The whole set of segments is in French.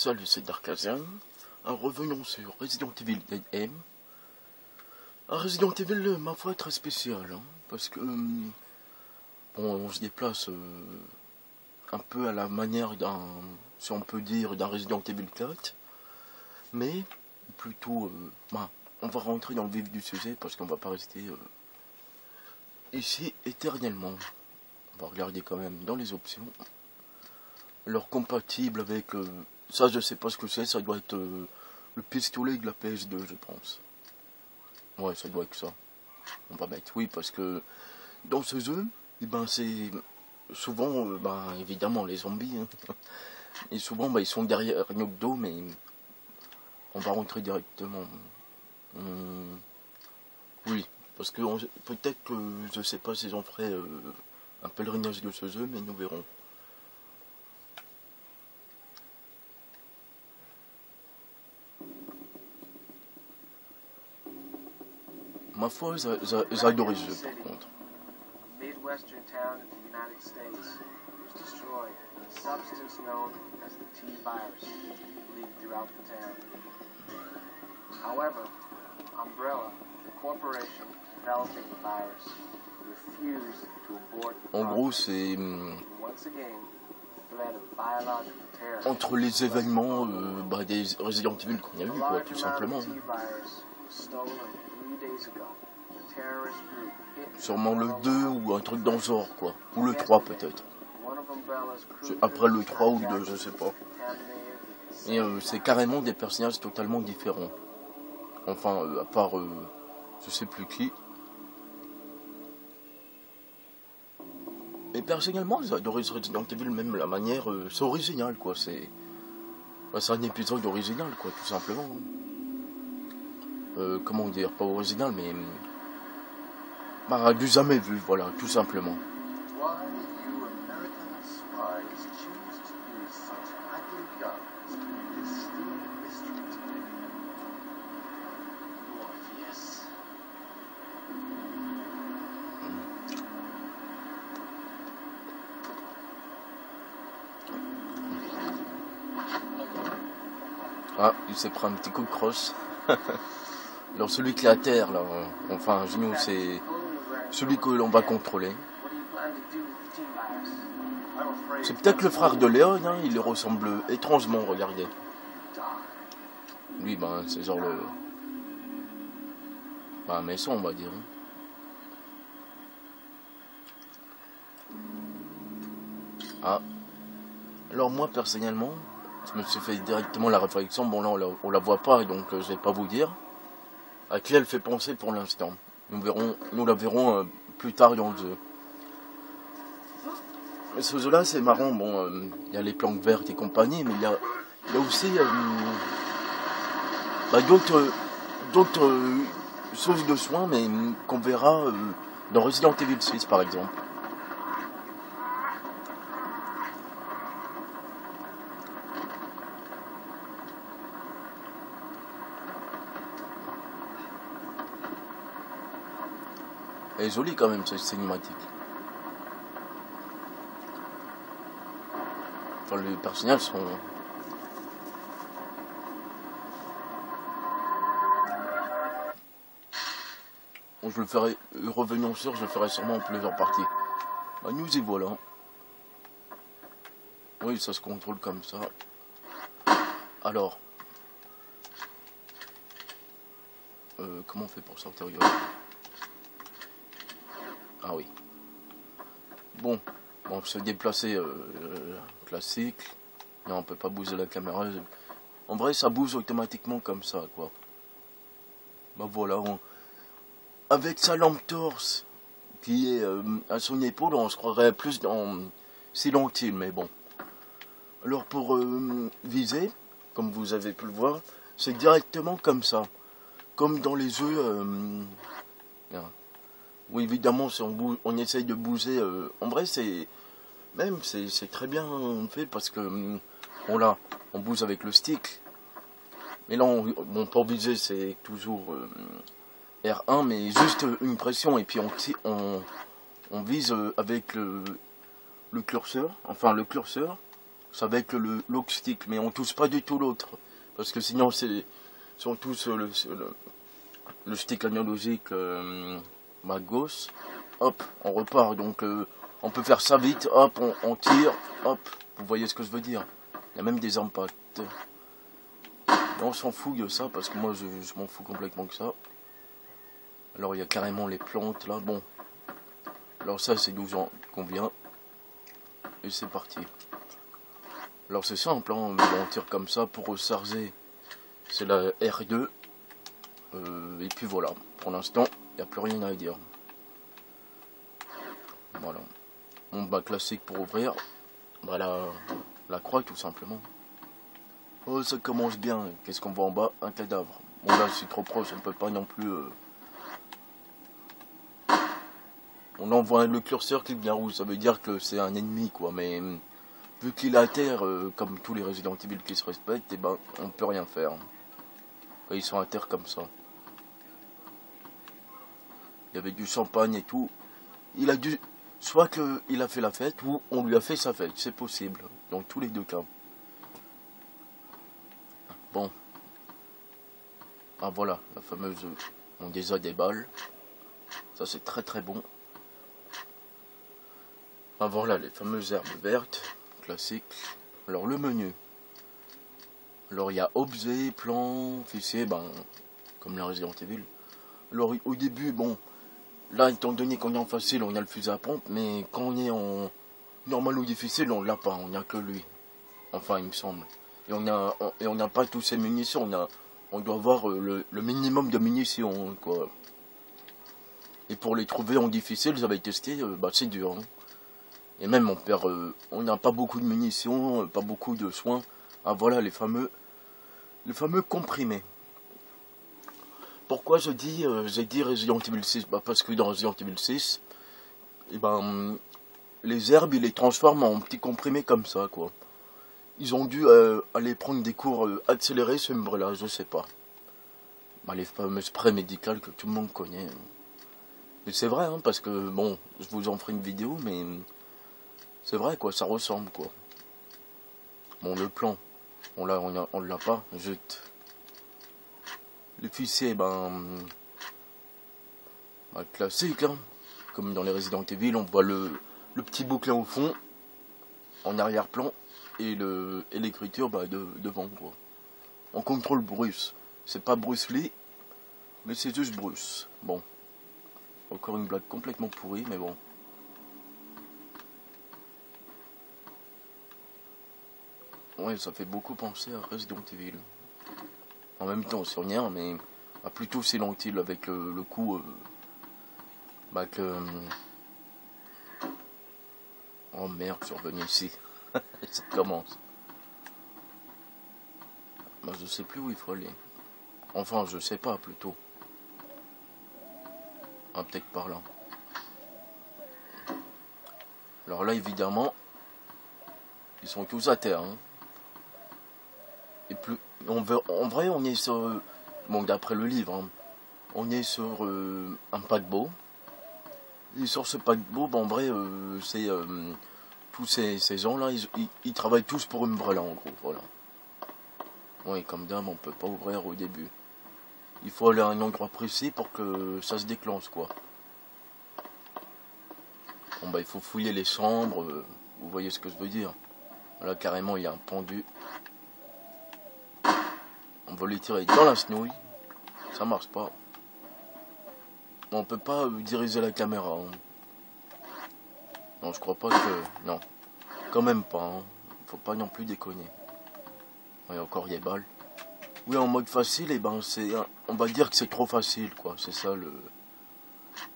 Salut, c'est Darkasian. Revenons sur Resident Evil Dead Aim. Un Resident Evil, ma foi, très spécial, hein, parce que bon, on se déplace un peu à la manière d'un, si on peut dire, d'un Resident Evil 4, mais plutôt, on va rentrer dans le vif du sujet parce qu'on va pas rester ici éternellement. On va regarder quand même dans les options. Alors compatible avec ça, je sais pas ce que c'est, ça doit être le pistolet de la PS2, je pense. Ouais, ça doit être ça. On va mettre oui, parce que dans ce jeu, eh ben, c'est souvent, évidemment, les zombies. Hein. Et souvent, ils sont derrière notre dos, mais on va rentrer directement. Oui, parce que peut-être que, je sais pas si j'en ferai un pèlerinage de ce jeu, mais nous verrons. Ma foi, j'ai adoré ce jeu par contre. Midwestern town in the United States was destroyed when a substance known as the T-virus leaked throughout the town. However, Umbrella, the corporation developing the virus, refused to abort the En gros, c'est once again, the threat of biological terror. Entre les événements des Resident Evil qu'on a eu, quoi, tout simplement. Sûrement le 2 ou un truc dans le genre, quoi. Ou le 3 peut-être. Après le 3 ou le 2, je sais pas. Et c'est carrément des personnages totalement différents. Enfin, à part, je sais plus qui. Et personnellement, j'ai adoré ce Resident Evil, même la manière, c'est original, quoi. C'est un épisode original, quoi, tout simplement. Comment dire, pas original, mais du jamais vu, voilà, tout simplement. Ah, il s'est pris un petit coup de crosse. Alors celui qui est à terre, là, enfin, nous, c'est celui que l'on va contrôler. C'est peut-être le frère de Léon, hein, il lui ressemble étrangement, regardez. Lui, c'est genre le... un maçon, on va dire. Ah. Alors moi, personnellement, je me suis fait directement la réflexion, bon là, on la voit pas, donc je vais pas vous dire. À qui elle fait penser pour l'instant. Nous la verrons plus tard dans le jeu. Mais ce jeu-là, c'est marrant. Bon, il y a les plantes vertes et compagnie, mais il y a aussi d'autres sources de soins, mais qu'on verra dans Resident Evil 6, par exemple. Elle est jolie quand même, cette cinématique. Enfin, les personnages sont... Bon, je le ferai, revenons sur, je le ferai sûrement en plusieurs parties. Nous y voilà. Oui, ça se contrôle comme ça. Alors. Comment on fait pour sortir? Ah oui. Bon, se déplacer classique. Non, on peut pas bouger la caméra. En vrai, ça bouge automatiquement comme ça, quoi. Voilà. Avec sa lampe torse qui est à son épaule, on se croirait plus dans Silent Hill, mais bon. Alors pour viser, comme vous avez pu le voir, c'est directement comme ça. Comme dans les jeux... Oui, évidemment, si on essaye de bouger, en vrai, c'est très bien fait parce que on bouge avec le stick. Mais là, pour viser, c'est toujours R1, mais juste une pression et puis on vise avec le curseur, enfin le curseur ça va être l'autre stick, mais on touche pas du tout l'autre. Parce que sinon, si on touche le stick analogique gauche, hop, on repart. Donc on peut faire ça vite, hop, on tire, hop, vous voyez ce que je veux dire. Il y a même des impacts. Et on s'en fout de ça, parce que moi je m'en fous complètement que ça. Alors il y a carrément les plantes là, bon. Alors ça c'est d'où qu'on vient. Et c'est parti. Alors c'est simple, hein, on tire comme ça pour recharger. C'est la R2. Et puis voilà, pour l'instant, il n'y a plus rien à dire. Voilà. Mon classique pour ouvrir. Bah, la croix tout simplement. Oh, ça commence bien. Qu'est-ce qu'on voit en bas? Un cadavre. Bon là c'est trop proche, on peut pas non plus... On envoie le curseur qui devient rouge, ça veut dire que c'est un ennemi quoi, mais vu qu'il est à terre, comme tous les Resident Evil qui se respectent, et ben on peut rien faire. Quand ils sont à terre comme ça. Il y avait du champagne et tout. Il a dû... Soit qu'il a fait la fête, ou on lui a fait sa fête, c'est possible, dans tous les deux cas. Bon. Ah voilà, la fameuse... On déjà des balles. Ça c'est très très bon. Ah voilà, les fameuses herbes vertes, classiques. Alors le menu. Alors il y a objet, plan, fichier, ben, comme la Resident Evil. Alors au début, bon, là étant donné qu'on est en facile, on a le fusil à pompe, mais quand on est en normal ou difficile, on l'a pas, on n'a que lui. Enfin, il me semble. Et on n'a pas tous ces munitions, on doit avoir le minimum de munitions, quoi. Et pour les trouver en difficile, j'avais testé, bah c'est dur. Hein. Et même on n'a pas beaucoup de munitions, pas beaucoup de soins. Ah voilà les fameux comprimés. Pourquoi j'ai dit Resident Evil 6? Bah parce que dans Resident Evil 6, et ben, les herbes ils les transforment en petits comprimés comme ça quoi. Ils ont dû aller prendre des cours accélérés ce là, je sais pas. Bah, les fameux sprays médicales que tout le monde connaît. Mais c'est vrai hein, parce que bon, je vous en ferai une vidéo mais... C'est vrai quoi, ça ressemble quoi. Bon le plan, on l'a pas, jute. Les fichiers, ben classique hein. Comme dans les Resident Evil, on voit le petit bouclin au fond, en arrière-plan, et l'écriture bah, devant quoi. On contrôle Bruce. C'est pas Bruce Lee, mais c'est juste Bruce. Bon. Encore une blague complètement pourrie, mais bon. Ouais, ça fait beaucoup penser à Resident Evil. En même temps, sur rien, mais plutôt Silent Hill avec le coup... Oh merde, je suis revenu ici. Ça commence. Bah, je sais plus où il faut aller. Enfin, je sais pas, plutôt. Ah, peut-être par là. Alors là, évidemment, ils sont tous à terre, hein. Et plus, en vrai, on est sur... Bon, d'après le livre, hein, on est sur un paquebot. Et sur ce paquebot, bon, en vrai, c'est... tous ces gens-là, ils travaillent tous pour Umbrella, en gros, voilà. Oui, comme d'hab, on peut pas ouvrir au début. Il faut aller à un endroit précis pour que ça se déclenche, quoi. Bon, bah, il faut fouiller les chambres, vous voyez ce que je veux dire. Là, carrément, il y a un pendu. On va les tirer dans la snouille. Ça marche pas. On peut pas diriger la caméra. Hein. Non, je crois pas que... Non. Quand même pas. Hein. Faut pas non plus déconner. Et encore des balles. Oui, en mode facile, et ben c'est... On va dire que c'est trop facile, quoi. C'est ça le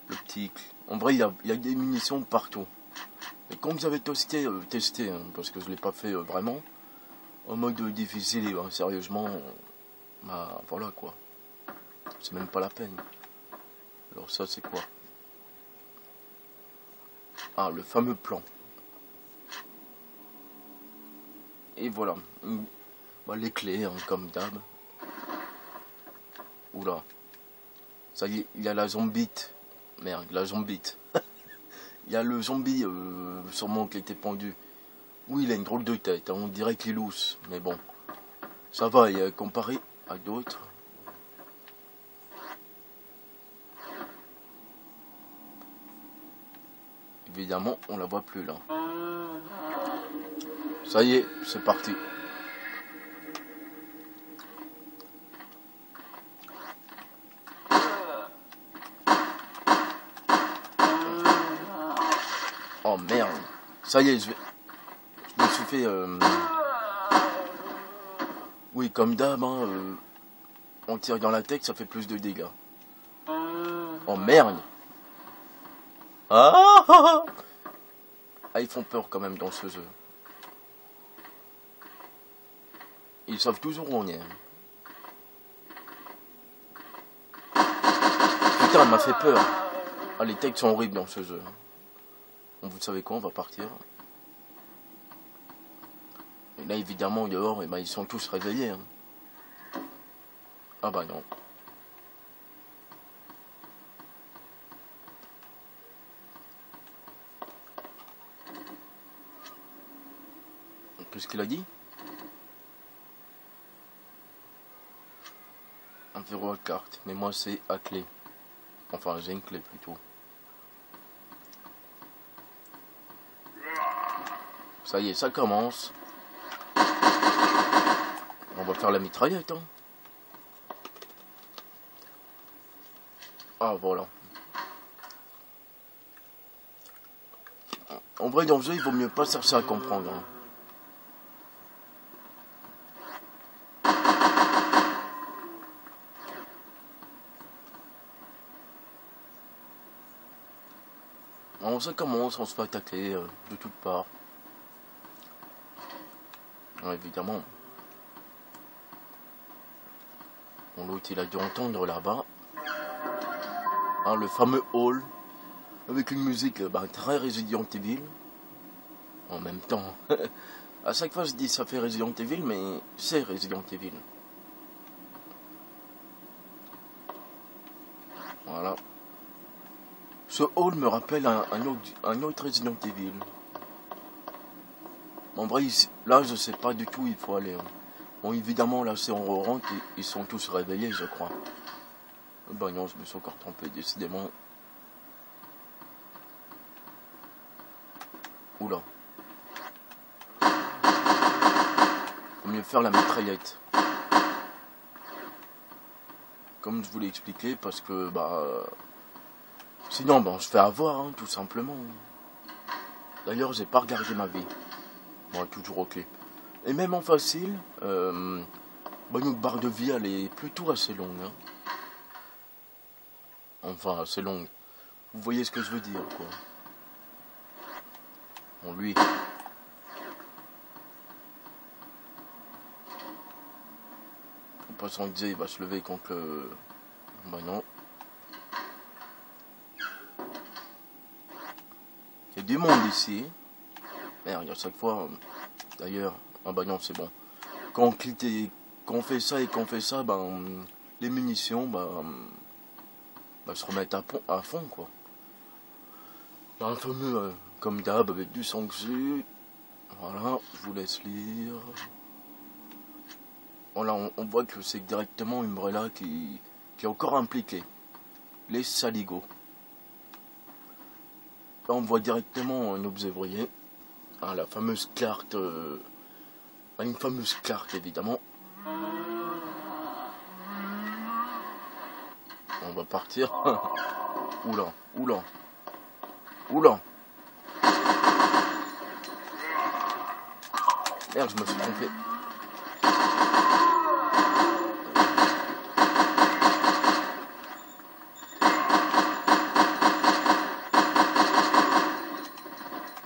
petit... En vrai, il y a des munitions partout. Et comme j'avais testé hein, parce que je l'ai pas fait vraiment, en mode difficile, et ben, sérieusement... Bah voilà quoi. C'est même pas la peine. Alors ça c'est quoi? Ah, le fameux plan. Et voilà. Bah, les clés, hein, comme d'hab. Oula. Ça y est, il y a la zombite. Merde, la zombite. Il y a le zombie sûrement qui était pendu. Oui, il a une drôle de tête, hein, on dirait qu'il est lousse, mais bon. Ça va, comparé à d'autres. Évidemment, on la voit plus là. Ça y est, c'est parti. Oh merde. Ça y est, je me suis fait... Oui, comme d'hab, hein, on tire dans la tête, ça fait plus de dégâts. Oh merde. Ah, ils font peur quand même dans ce jeu. Ils savent toujours où on est. Putain, elle m'a fait peur. Ah, les textes sont horribles dans ce jeu. Bon, vous savez quoi, on va partir. Et là, évidemment, dehors, ils sont tous réveillés. Hein. Ah bah non. Qu'est-ce qu'il a dit? Un verrou à carte, mais moi c'est à clé. Enfin, j'ai une clé plutôt. Ça y est, ça commence. On va faire la mitraillette, hein. Ah, voilà. En vrai, dans le jeu, il vaut mieux pas chercher à comprendre. Hein. Alors, ça commence, on se fait attaquer de toutes parts. Alors, évidemment. Bon, l'autre, il a dû entendre là-bas. Hein, le fameux hall. Avec une musique très Resident Evil. En même temps. À chaque fois, je dis ça fait Resident Evil, mais c'est Resident Evil. Voilà. Ce hall me rappelle un autre Resident Evil. En vrai, là, je sais pas du tout où il faut aller. Hein. Bon, évidemment, là, c'est en rentre, ils sont tous réveillés, je crois. Ben non, je me suis encore trompé, décidément. Oula. Faut mieux faire la mitraillette. Comme je vous l'ai expliqué, parce que, sinon, je fais avoir, hein, tout simplement. D'ailleurs, j'ai pas regardé ma vie. Bon, toujours ok. Et même en facile, notre barre de vie, elle est plutôt assez longue. Hein. Enfin, assez longue. Vous voyez ce que je veux dire, quoi. Bon, lui. Faut pas s'en dire, il va se lever contre le... Bah non. Il y a du monde ici. Merde, il y a chaque fois... D'ailleurs... Ah bah non, c'est bon. Quand on clique et qu'on fait ça et qu'on fait ça, les munitions, se remettent à fond, quoi. Un fameux, comme d'hab, avec du sang dessus. Voilà, je vous laisse lire. Voilà, on voit que c'est directement Umbrella qui est encore impliqué. Les saligots. Là, on voit directement un obsévrier. Hein, la fameuse carte... une fameuse carte, évidemment. On va partir. Oula, oula. Oula. Merde, je me suis trompé.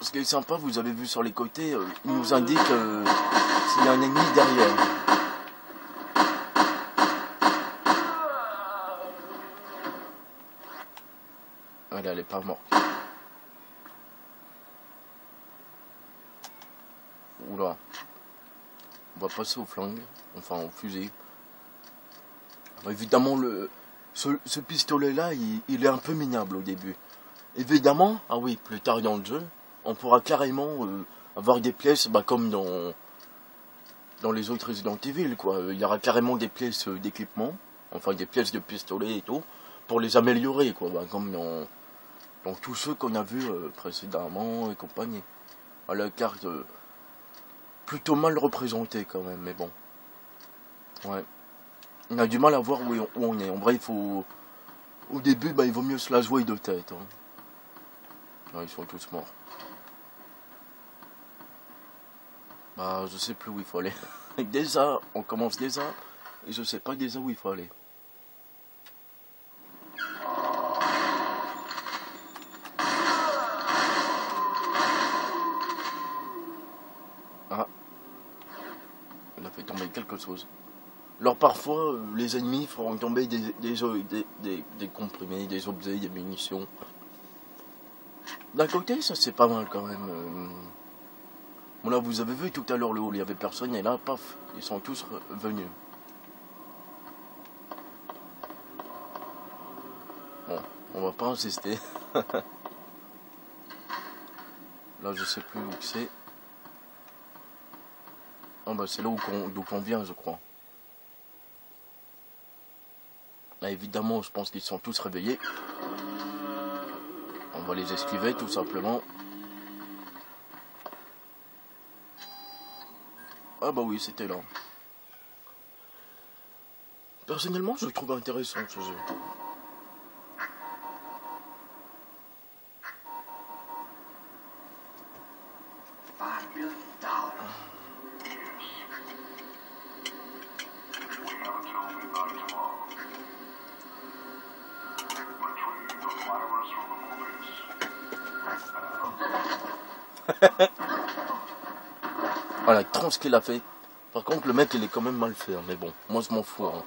Ce qui est sympa, vous avez vu sur les côtés, il nous indique s'il y a un ennemi derrière. Elle est pas morte. Oula. On va passer au flingue, enfin au fusil. Alors, évidemment, ce pistolet-là, il est un peu minable au début. Évidemment, ah oui, plus tard dans le jeu, on pourra carrément avoir des pièces, bah, comme dans les autres Resident Evil, quoi. Il y aura carrément des pièces d'équipement, enfin des pièces de pistolet et tout, pour les améliorer, quoi, bah, comme dans tous ceux qu'on a vus précédemment et compagnie. À la carte, plutôt mal représentée quand même, mais bon. Ouais. On a du mal à voir où on est. En vrai, il faut... Au début, bah, il vaut mieux se la jouer de tête. Hein. Ouais, ils sont tous morts. Bah, je sais plus où il faut aller. Déjà, on commence déjà, et je sais pas déjà où il faut aller. Ah. Il a fait tomber quelque chose. Alors parfois, les ennemis feront tomber des comprimés, des objets, des munitions. D'un côté, ça c'est pas mal quand même. Bon là, vous avez vu tout à l'heure le hall, il y avait personne, et là, paf, ils sont tous venus. Bon, on va pas insister. Là, je sais plus où c'est. Ah bah c'est là d'où qu'on vient, je crois. Là, évidemment, je pense qu'ils sont tous réveillés. On va les esquiver, tout simplement. Ah bah oui, c'était là. Personnellement, je le trouve intéressant, ce jeu. Voilà, la tranche qu'il a fait. Par contre, le mec, il est quand même mal fait, hein, mais bon, moi je m'en fous. Hein.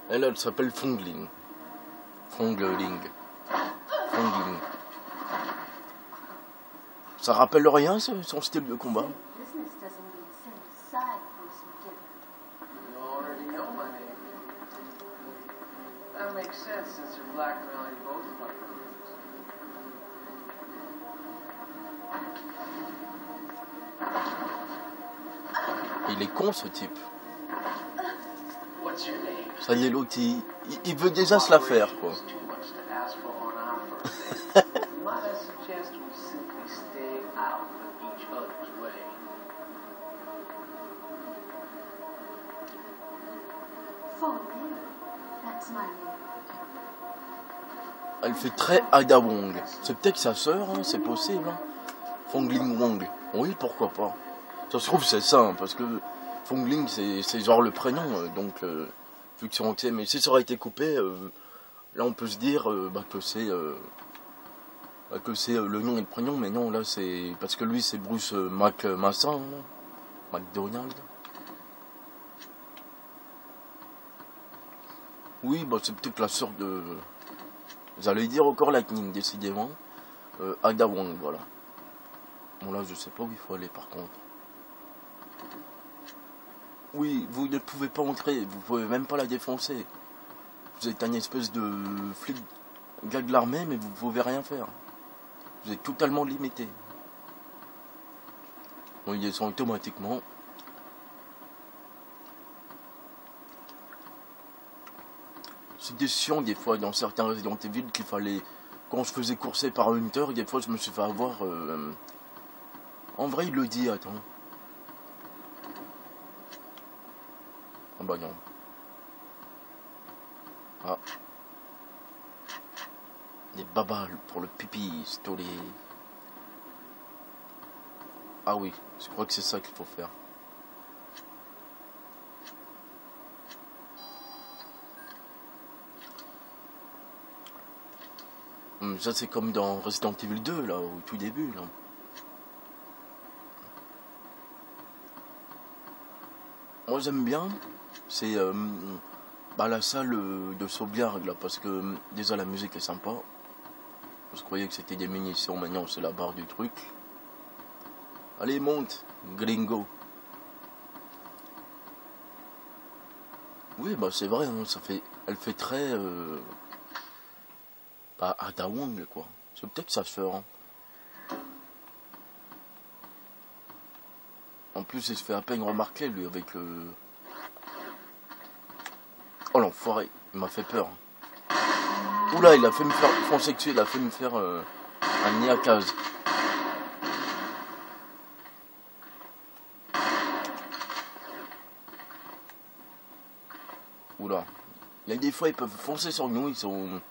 Elle s'appelle Fongling. Fongling. Ça rappelle rien, son style de combat? Il est con ce type. Ça y est, l'autre, il veut déjà se la faire, quoi. Elle fait très Ada Wong. C'est peut-être sa sœur, hein, c'est possible. Hein. Fongling Wong. Oui, pourquoi pas. Ça se trouve, c'est ça, hein, parce que Fongling, c'est genre le prénom, donc vu que c'est entier. Mais si ça aurait été coupé, là on peut se dire que c'est le nom et le prénom, mais non, là c'est parce que lui c'est Bruce McMassin, McDonald. Oui, bah c'est peut-être la sœur de... J'allais dire encore Lightning, décidément. Ada Wong, voilà. Bon là, je sais pas où il faut aller par contre. Oui, vous ne pouvez pas entrer, vous pouvez même pas la défoncer. Vous êtes un espèce de flic gars de l'armée, mais vous ne pouvez rien faire. Vous êtes totalement limité. Bon, ils sont automatiquement... C'était chiant des fois dans certains Resident Evil qu'il fallait... Quand je faisais courser par Hunter, des fois je me suis fait avoir... En vrai il le dit, attends. Ah bah non. Ah. Des babales pour le pipi, stolé. Ah oui, je crois que c'est ça qu'il faut faire. Ça c'est comme dans Resident Evil 2 là, au tout début là. Moi j'aime bien, c'est la salle de sauvegarde là, parce que déjà la musique est sympa. Je croyais que c'était des munitions, maintenant c'est la barre du truc. Allez monte, gringo. Oui, bah c'est vrai, hein, ça fait, elle fait très bah, Ada Wong, quoi. C'est peut-être sa sœur. Hein. En plus, il se fait à peine remarquer, lui, avec le... Oh l'enfoiré, il m'a fait peur. Oula, il a fait me faire... Front sexuel, il a fait me faire un nid à case. Oula. Il y a des fois, ils peuvent foncer sur nous, ils sont...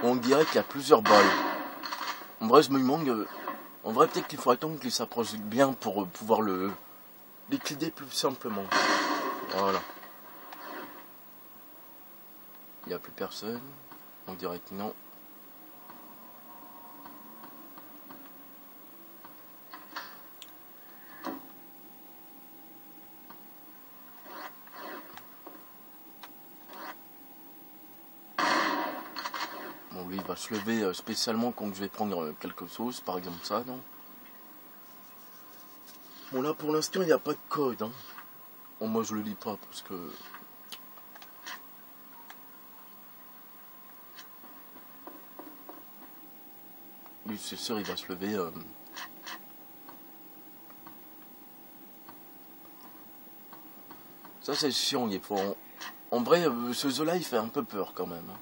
On dirait qu'il y a plusieurs balles. En vrai, je me demande... En vrai, peut-être qu'il faut attendre qu'il s'approche bien pour pouvoir le liquider plus simplement. Voilà. Il n'y a plus personne. On dirait que non. Bon, lui, il va se lever spécialement quand je vais prendre quelque chose, par exemple ça, non? Bon, là, pour l'instant, il n'y a pas de code, hein. Bon, moi, je le lis pas, parce que... Lui, c'est sûr, il va se lever... Ça, c'est chiant, il faut... En vrai, ce jeu-là, il fait un peu peur, quand même. Hein.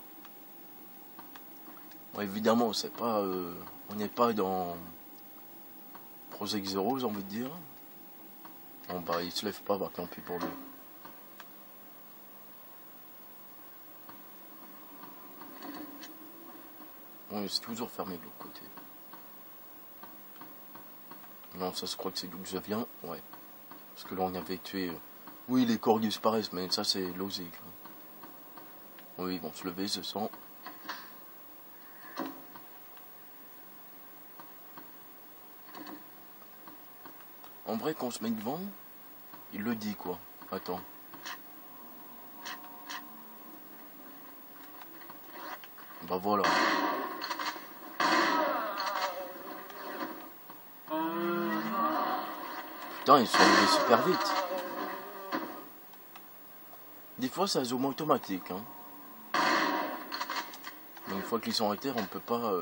Bon, évidemment, c'est pas... on n'est pas dans... Project Zero, j'ai envie de dire. Bon, bah, il se lève pas, bah, tant pis pour lui. Bon, c'est toujours fermé de l'autre côté. Non, ça se croit que c'est d'où que je viens. Ouais. Parce que là, on avait tué... Oui, les corps disparaissent, mais ça, c'est logique. Oui, ils vont se lever, ce sang. En vrai, quand on se met devant, il le dit, quoi. Attends. Bah voilà. Putain, ils sont levés super vite. Des fois, ça zoom automatique. Hein. Mais une fois qu'ils sont arrêtés, on peut pas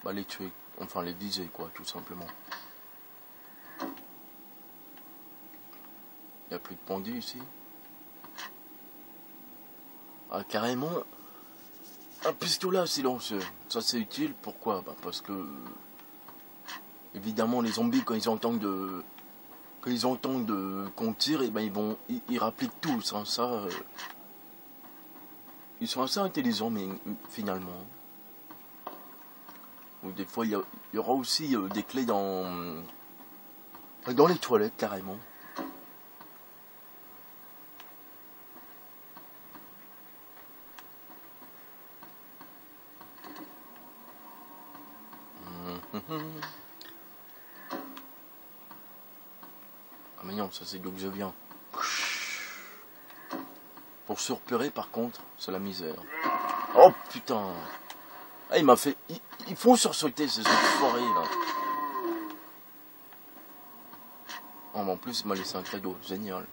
bah, les tuer. Enfin, les viser, quoi, tout simplement. Il n'y a plus de pendus ici. Ah, carrément, un pistolet à silencieux. Ça, c'est utile. Pourquoi? Bah, parce que... Évidemment, les zombies, quand ils entendent qu'on tire, et ben ils rappliquent tous. Hein, ça, ils sont assez intelligents, mais finalement. Ou des fois, il y aura aussi des clés dans les toilettes, carrément. Ah mais non, ça c'est d'où que je viens. Pour se repérer, par contre, c'est la misère. Oh putain. Ah, il m'a fait... Ils font sursauter ces enfoirés là. Oh, mais en plus, il m'a laissé un cadeau. Génial.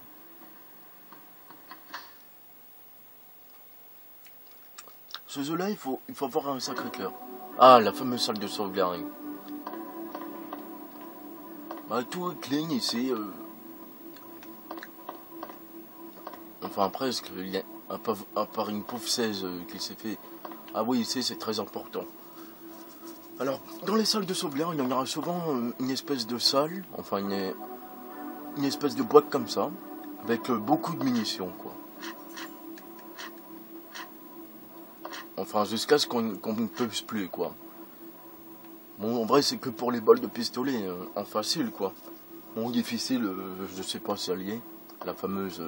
Ce jeu-là, il faut avoir un sacré cœur. Ah, la fameuse salle de sauvegarde. Bah, tout est clean ici. Enfin, presque. Il y a, à part une pauvre 16 qui s'est fait... Ah oui, ici, c'est très important. Alors, dans les salles de sauvegarde, il y en aura souvent une espèce de salle, enfin une espèce de boîte comme ça, avec beaucoup de munitions, quoi. Enfin, jusqu'à ce qu'on ne puisse plus, quoi. Bon, en vrai, c'est que pour les balles de pistolet, en facile, quoi. Bon, difficile, je sais pas si elle y est. La fameuse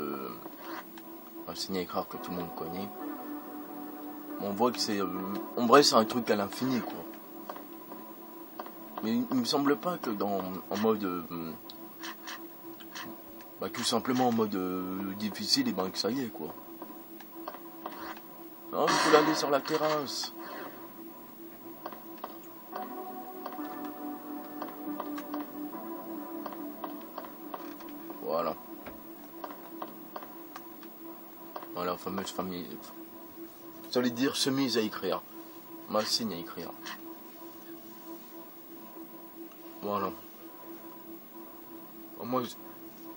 signe écart que tout le monde connaît. Bon, on voit que c'est... en vrai, c'est un truc à l'infini, quoi. Mais il me semble pas que en mode... bah, tout simplement en mode difficile, et ben que ça y est, quoi. Non, il faut aller sur la terrasse. Voilà. Voilà, fameuse famille. Ça veut dire chemise à écrire. Machine à écrire. Voilà. Moi,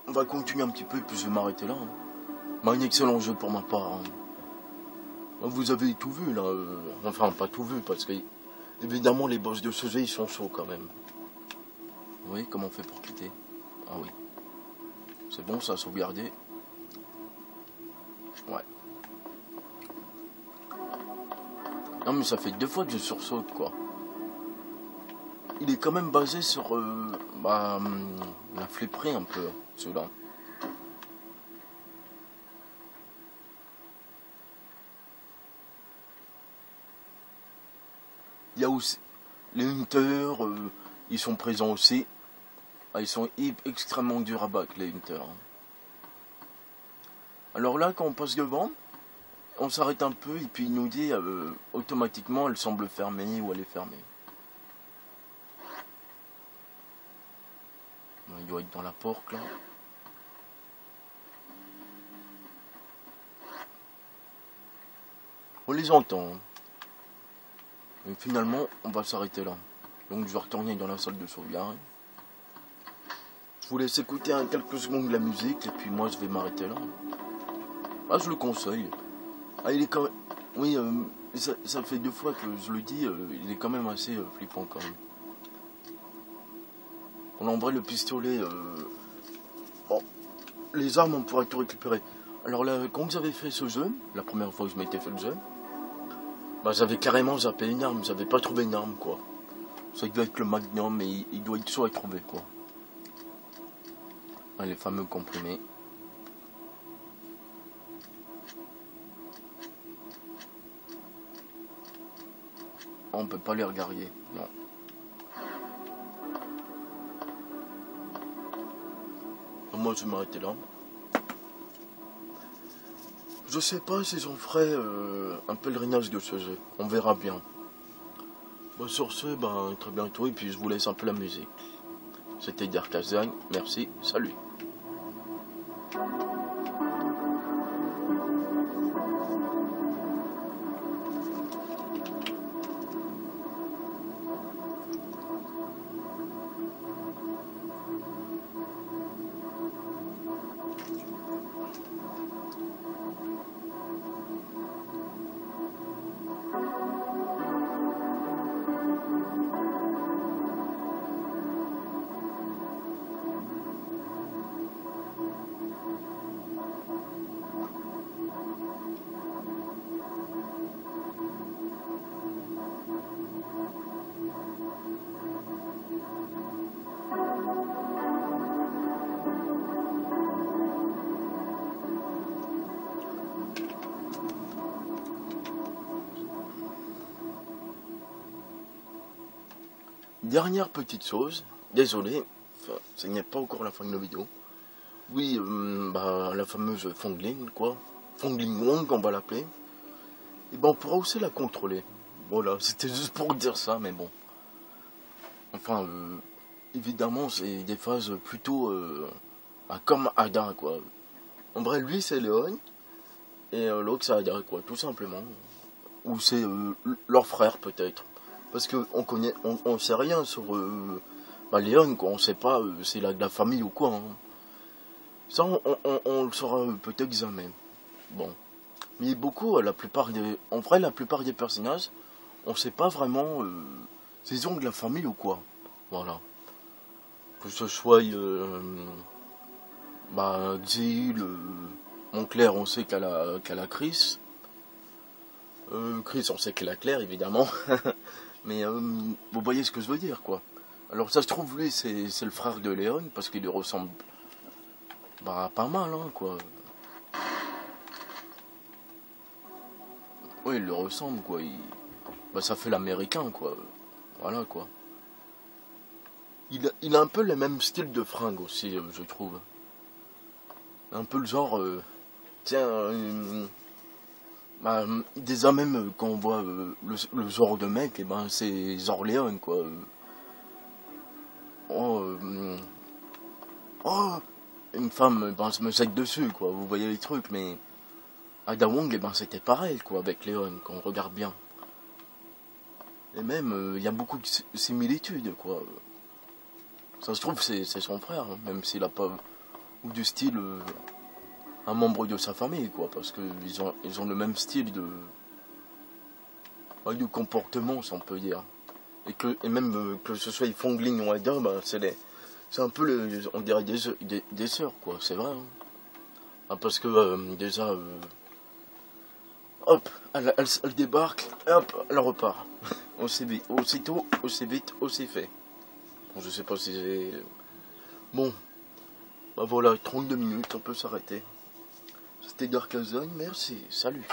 on va continuer un petit peu et puis je vais m'arrêter là. Hein. Un excellent jeu pour ma part. Hein. Vous avez tout vu là. Enfin, pas tout vu parce que évidemment les boss de ce jeu ils sont chauds quand même. Vous voyez comment on fait pour quitter? Ah oui. C'est bon, ça a sauvegardé. Ouais. Non mais ça fait 2 fois que je sursaute quoi. Il est quand même basé sur la flipperie un peu, celui-là. Il y a aussi les hunters, ils sont présents aussi. Ah, ils sont extrêmement durs à battre les hunters. Alors là quand on passe devant, on s'arrête un peu et puis il nous dit automatiquement elle semble fermée ou elle est fermée. Il doit être dans la porte là. On les entend. Et finalement on va s'arrêter là. Donc je vais retourner dans la salle de sauvegarde. Je vous laisse écouter quelques secondes de la musique et puis moi je vais m'arrêter là. Ah je le conseille. Ah il est quand même... Oui ça fait 2 fois que je le dis, il est quand même assez flippant quand même. On a en vrai le pistolet. Bon, les armes on pourrait tout récupérer. Alors là, quand j'avais fait ce jeu, la première fois que je m'étais fait le jeu, bah j'avais carrément zappé une arme, j'avais pas trouvé une arme quoi. Ça doit être le Magnum, mais il doit être soit être trouvé quoi. Ah, les fameux comprimés. On peut pas les regarder, non. Moi je vais m'arrêter là. Je sais pas si j'en ferai un pèlerinage de ce jeu. On verra bien. Bon, sur ce, très bientôt et puis je vous laisse un peu la musique. C'était Darkazan, merci, salut. Dernière petite chose, désolé, ce n'est pas encore la fin de la vidéo. Oui, la fameuse Fongling, quoi. Fongling Wong, on va l'appeler. Et on pourra aussi la contrôler. Voilà, c'était juste pour dire ça, mais bon. Enfin, évidemment, c'est des phases plutôt comme Ada, quoi. En vrai, lui, c'est Léon, et l'autre, c'est Ada, quoi, tout simplement. Ou c'est leur frère, peut-être. Parce qu'on connaît, on sait rien sur Léon, quoi. On sait pas c'est de la famille ou quoi. Hein. Ça, on le saura peut-être jamais. Bon. Mais beaucoup, en vrai, la plupart des personnages, on sait pas vraiment s'ils ont de la famille ou quoi. Voilà. Que ce soit Xil, Montclair, on sait qu'elle a Chris. Chris, on sait qu'elle a Claire, évidemment. Mais vous voyez ce que je veux dire, quoi. Alors ça se trouve, lui, c'est le frère de Léon, parce qu'il lui ressemble pas mal, hein, quoi. Oui, il lui ressemble, quoi. Ça fait l'américain, quoi. Voilà, quoi. Il a un peu le même style de fringue aussi, je trouve. Un peu le genre... déjà même quand on voit le genre de mec, c'est genre Léon, quoi. une femme, ben, se me jette dessus, quoi. Vous voyez les trucs, mais Ada Wong, ben, c'était pareil, quoi, avec Léon, quand on regarde bien. Et même, il y a beaucoup de similitudes, quoi. Ça se trouve, c'est son frère, hein, même s'il a pas, ou du style, un membre de sa famille, quoi, parce que ils ont le même style de comportement, si on peut dire. Et même que ce soit Fongling ou Ada, ben, c'est un peu, on dirait des sœurs, quoi, c'est vrai. Hein. Ah, parce que déjà, hop, elle débarque, et hop, elle repart. Aussitôt, aussi vite, aussi fait. Bon, je sais pas si j'ai... Bon, bah voilà, 32 minutes, on peut s'arrêter. C'était Dark Zone, merci, salut.